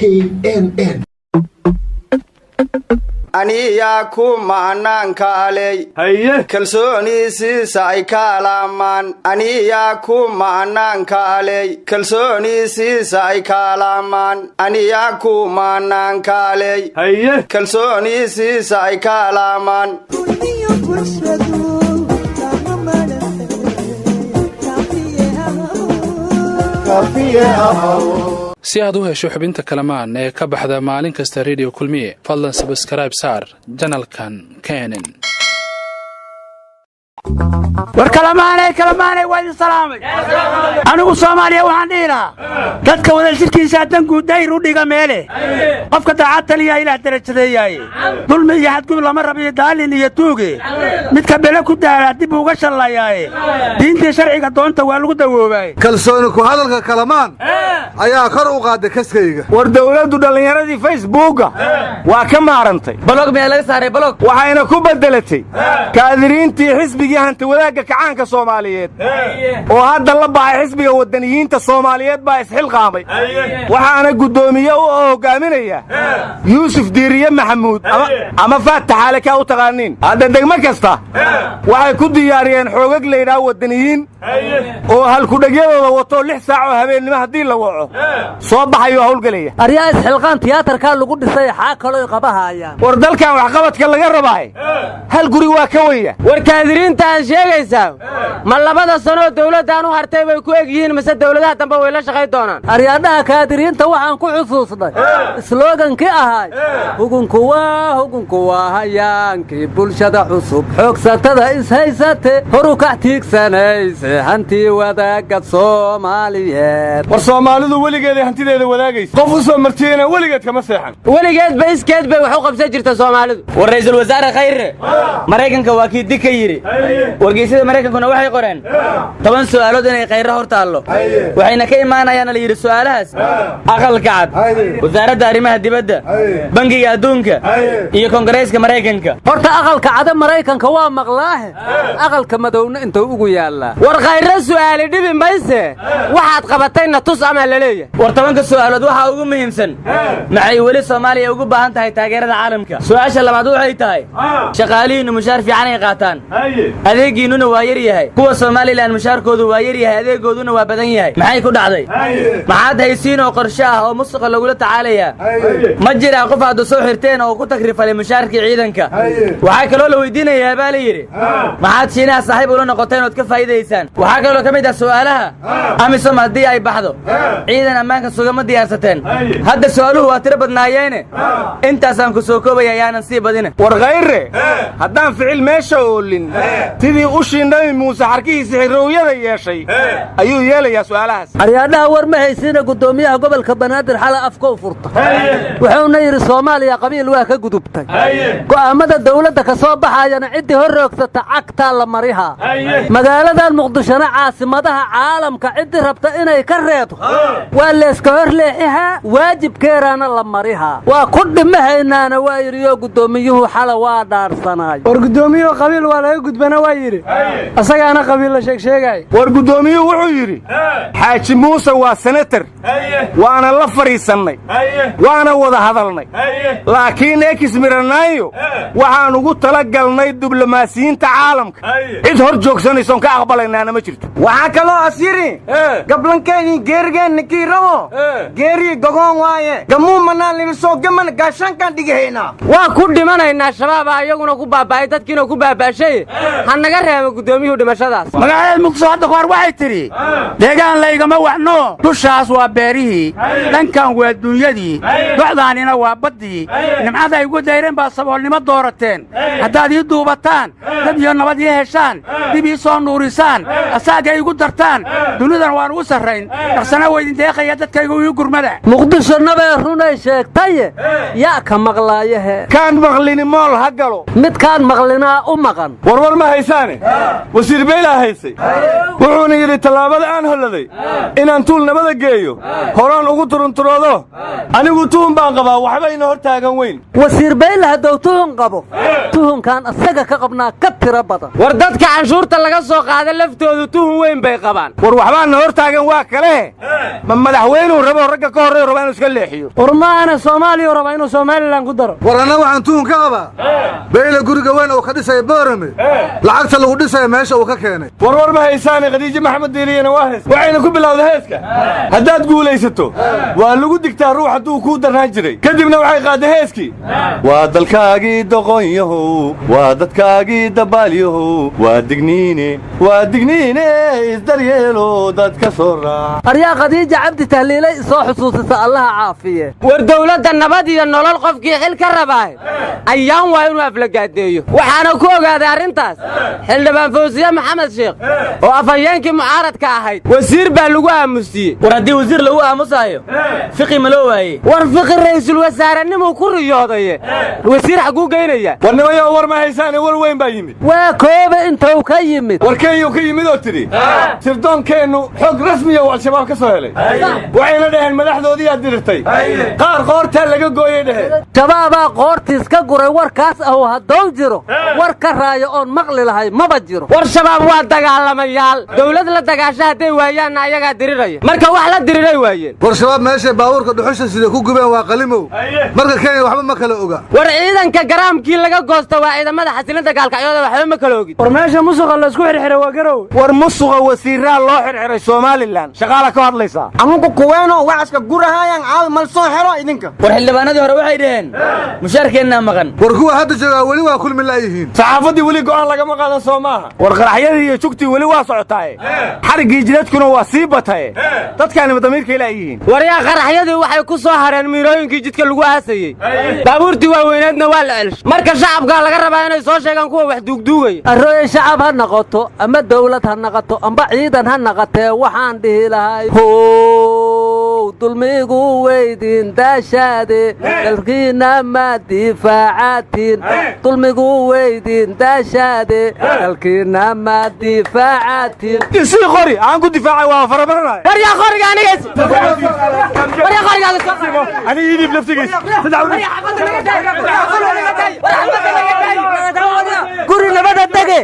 KNN aniya ku maanaan kaalay haye kalsooni siisay Kalamaan aniya ku maanaan kaalay kalsooni siisay Kalamaan aniya ku maanaan kaalay haye kalsooni siisay Kalamaan si aad u hesho xubinta Kalamaan ee ka baxda maalin kasta radio kulmiye fadlan subscribe saar channelkan KNN war Kalamaan way salaamay anigu Soomaaliya waxaan dhiraa dadka wada shirkiisa dan guud dayr u dhiga meele qofka daacad taliya ila darajadeeyay dulmi iyo xad lama rabiyo daalin iyo tuuge midka bela ku daara dib uga shalayay diinta sharciga doonta waa lagu dawoobay kalsooni ku hadalka Kalamaan ayaa kor u qaaday kaskayga war dawladdu dhalinyaradii Facebooka waa ka maarantay blog meel laga saaray blog waxayna ku bedelatay kaadiriintii xisbiga hanta wadaaga kacaanka Soomaaliyeed oo hadda la baahay xisbiga wadaniyiinta Soomaaliyeed baa isxilqaamay waxaana gudoomiye u hogaaminaya Yuusuf Diiriye Maxamuud ama Faatax Halaka u taqaaniin hadda degmo kasta waxay ku diyaariyeen xoogag leeyahay wadaniyiin oo hal ku dhagyadooda wato 6 saac oo habeenimo hadii la waco soo baxayo hawlgalaya ariyaa isxilqaan tiyaatarka lagu dhisay xaa kale oo qabahayaan war dalkan wax qabadka laga rabay hal guri waa ka weeya war kaadiriinta sheegaysaa ma labada sano dawladdan u hartay way ku egyihiin mise dawladaha dambe way la shaqay doonaan aryaadaha kaadiriinta waxaan ku xusuusnay slogan-kii ahaa hugunku waa hayaankii bulshada cusub xoogsatada ishaysate horu ka tiigsanaysa hantii wadaaga Soomaaliyeed war Soomaalidu weligeed hantideeda wadaagaysa qof u soo martiyana weligeed kama seexan weligeed ba iskeed bay wax u qabsan jirta Soomaalidu war ra'iisul wasaare khayre Mareykanka waa kii dika yiri wargeysada Mareykankuna waxay qoreen 10 su'aalood inay khayr hor taalo waxayna ka imaanayaan la yiri su'aalahaas aqalka cad wasaaradda arrimaha dibadda bangiga adduunka iyo Kongareeska Mareykanka horta aqalka cad Mareykanka waa maqlaahe aqalka madowna inta ugu yaala war khayr su'aali dhibi mayse waxaad qabatayna tus ama la leeyahay war 10 su'aalood waxa ugu muhiimsan maxay wali Soomaaliya ugu baahan tahay taageerada caalamka su'aasha labaad waxay tahay shaqaalihiin mushaar fiican ay qaataan adeegiinuna waa yar yahay kuwa Soomaaliland mushaarkoodu waa yar yahay adeegooduna waa badan yahay maxay ku dhacday maxaad haysiin oo qorshe ah oo musuq lagu la tacaalaya ma jira qof aad soo xirteen oo ku takrifalay mushaarkii ciidanka waxa kale oo la weydiinayaa baa la yiri maxaad shiinaha saaxiib u noqoteen oo ka faa'iideysaan waxa kale oo kamid ah su'aalaha amisom hadii ay baxdo ciidan ammaanka sugama diyaarsateen hadda su'aaluhu waa tiro badnaayeen intaas aan ku soo koobay ayaanan sii badin war khayre haddaan ficil meesha oolin sidii u shiinay Muuse xarkiisa xirooyada yeeshay ayuu yeelayaa su'aalahaas aryaadaha war ma haysiina gudoomiyaha gobolka Banaadir xala afka u furta wuxuuna yiri Soomaaliya qabiil waa ka gudubtay go'aamada dawladda ka soo baxayana cidii hor roogsata cagta la mariha magaalada Muqdisho caasimadaha caalamka cidii rabta inay ka reedo waa la iska hor leexiha waajibkeerana la mariha waa ku dhimahaynaana waa yiriyo gudoomiyuhu xala waa dhaarsanay war gudoomiyuhu qabiil waa laga gudbana waa yiri asagaana qabiil la sheegay war gudoomiyuhu wuxuu yiri Xaaji Muuse waa senator waana la fariisanay waana wada hadalnay laakiin ekismiranayo waxaan ugu talagalnay diblomaasiyiinta caalamka cid hor joogsanayso ka aqbalaynaana ma jirto waxa kale oo asiri gablankeeni geergeen nikiiramo geeri gogoon waaye gamuu manaan lin soo gaman gaashan kan dhigayna waa ku dhimanayna shabaab ayaguna ku baabay dadkiina ku baabashay hanaga reebo gudoomiyuhu dhimashadaas magaalada Muqdisho hadda qaar waxay tiri deegaan la igama wacno dushaas waa beerihii dhankan waa dunyadii docdaanina waa badii nimcada ay ugu dayreen baa saboolnimo doorateen haddaad ii duubataan dad iyo nabad ii heshaan dib ii soo nuurisaan asaaga ay ugu dartaan dunidan waan u sarrayn dhaqsana weydin deeqaya dadkaygu ii gurmada Muqdisho nabay runay sheegtay yaa ka maqlaayahe kaan maqlini mool ha galo mid kaan maqlinaa u maqan war ma haysaane wasiir beela haysay wuxuuna yiri talaabada nabada aan holladay inaan tuul nabada geeyo horaan ugu turunturoodo anigu tuhun baan qabaa waxba ina hor taagan weyn wasiir bayle hadduu tuhun qabo tuhunkaan asaga ka qabnaa ka tiro badan war dadka canshuurta laga soo qaada laftoodu tuhun weyn bay qabaan war waxbaana hor taagan waa kale ma madaxweynuu rabo ragga ka horreeyo raba inuu iska leexiyo war maana soomaaliya raba inuu somalilan ku daro war anna waxaan tuhun ka qabaa bayle guriga weyn oo ka dhisaya boorame lacagta lagu dhisaya meesha uu ka keenay war ma haysaane khadiijo maxamed diiliyana waa hees waxayna ku bilowda heeska haddaad guulaysato waa lagu digtaa ruux hadduu kuu darnaan jiray kadibna waxay qaadday heeskii waa dalkaagii doqonyahow waa dadkaagii dabaalyahow waa digniine isdaryeelo dadka soo raac aryaa khadiija cabdi tahliilay soo xusuusisa allaha caafiye war dawladda nabad iyo nolol qofkii xil ka rabaa ayaan waa inuu aflagaadeeyo waxaana ku ogaaday arrintaas xildhibaan fawsiye maxamed sheekh oo afhayeenkii mucaaradka ahayd wasiir baa lagu aamusiyey war haddii wasiir lagu aamusaayo fiqi ma loo waaye war fiqi ra'iisul wasaarenimuu ku riyoodaye wasiir xaguu geynaya war nimayo war ma haysaane war weyn baa yimid waa kooba intuu ka yimid war kenyuu ka yimid oo tidhi sirdoonkeennu xog rasmiya uu al-shabaab ka soo helay waxayna dhaheen madaxdoodii aad dirirtay qaar qoortaa laga gooyay dhaheen shabaabaa qoortiis ka guray warkaas ahu hadduu jiro war ka raayo oon maqli lahay maba jiro war shabaab waa dagaalamayaal dawlad la dagaasha hadday waayaanna ayagaa diriraya marka wax la diriray waayeen war shabaab meeshay baabuurka dhuxusha sida ku gubeen waa qalimow marka kenya waxba ma kala oga war ciidanka garaamkii laga goosta waa ciidamada xasilinta gaalkacyooda waxba ma kala ogin war meesha musuqa laysku xirxiray waa garow war musuqa wasiiraa loo xirxiray somalilan shaqaala ka hadlaysaa anugu kuweenoo wacaska gurahayaan caawd mal soo xero idinka war xildhibaanadii hore waxay dhaheen mushaarkeennaa maqan war kuwa hadda joogaa weli waa kulmi laayihiin saxaafaddii weli go'aan lagama qaadan soo maaha war qaraxyadii iyo jugtii weli waa socotaaye xariggii jidadkuna waa sii bataye dadkaanima damiirkay laayihiin war yaa qaraxyadii waxay ku soo hareen miirooyinkii jidka lagu aasayey baabuurtii waaweyneedna waa la celshay marka shacabkaa laga rabaa inay soo sheegaan kuwa wax duugduugaya arooye shacab ha noqoto ama dawlad ha noqoto amba ciidan ha noqotee waxaan dhihi lahay how dulmigu weydin daashaade dalkiina ma difaacatiin dulmigu weydin daashaade dalkiina ma difaacatiin isii qori aan ku difaacay waa farabaranay war yaa qoriga anigays war yaa qoriga aniga idib laftigiis guri nabada dege